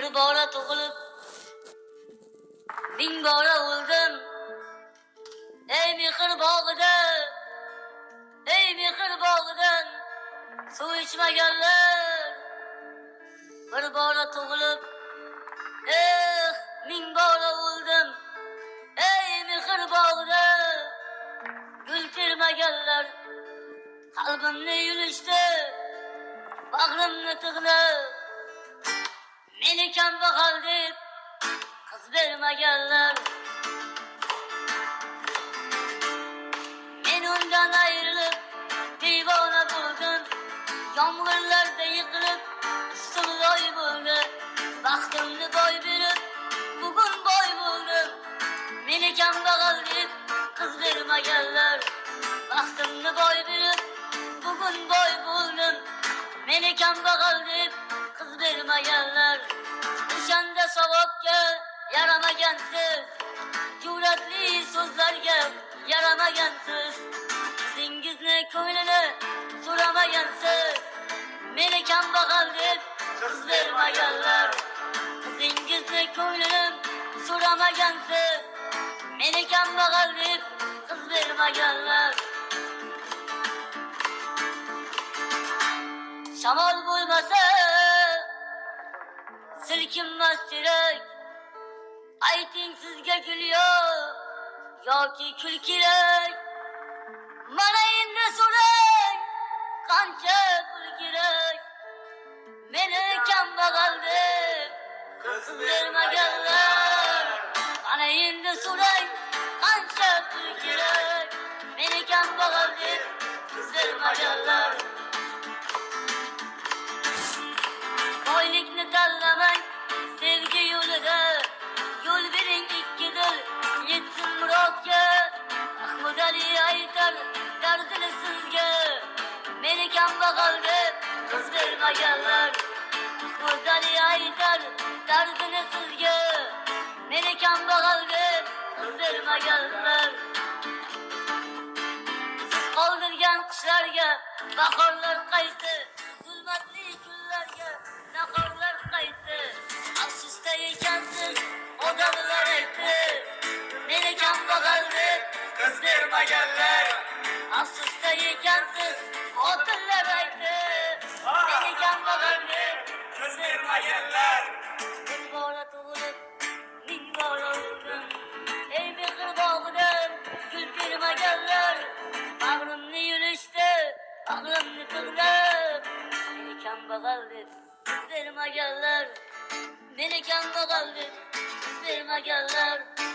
Bir bora tug'ilib, ming bora o'ldim. Ey mehr bog'ida, ey mehr bog'idan suv ichmaganlar. Bir bora tug'ilib, ming bora o'ldim. Ey mehr bog'ida gul termaganlar. Qalbimni yulishdi, bag'rimni tig'lab, meni kambag'al deb qiz bermaganlar. Men undan ayrilib devona bo'ldim. Yomg'irlarda yiqilib ustim loy bo'ldi. Baxtimni boy berib bugun boy bo'ldim. Meni kambag'al deb qiz bermaganlar. Baxtimni boy berib bugun boy bo'ldim. Meni kambag'al deb qiz bermaganlar. O'shanda savobga yaramagansiz, jur'atli so'zlarga yaramagansiz. Qizingizni ko'nglini so'ramagansiz. Meni kambag'al deb qiz bermaganlar. Qizingizni ko'nglini so'ramagansiz. Meni kambag'al deb qiz bermaganlar. Shamol bo'lmasa silkinmas terak. Ayting sizga gul yoki kul kerak. Mana endi so'rang, qancha pul kerak. Meni kambag'al deb qiz bermaganlar. Mana endi so'rang, qancha pul kerak. Meni kambag'al deb qiz bermaganlar. Boylikni tanlamang sevgi yo'lida. Yo'l bering ikki dil yetsin murodga. Mahmud Ali aytar dardini sizga. Meni kambag'al deb qiz bermaganlar. Mahmud Ali aytar dardini sizga. Meni kambag'al deb qiz bermaganlar. Siz qoldirgan qushlarga bahorlar qaytdi. Zulmatli kunlarga nahorlar qaytdi. Afsusda ekansiz odamlar aytdi. Meni kambag'al deb qiz bermaganlar. Afsusda ekansiz xotinlar aytdi. Meni kambag'al deb qiz bermaganlar. Bir bora tug'ilib, ming bora o'ldim. Ey mehr bog'idan gul bermaganlar. Bag'rimni yulishdi, bag'rimni tig'lab. Meni kambag'al deb qiz bermaganlar. Meni kambag'al deb qiz bermaganlar.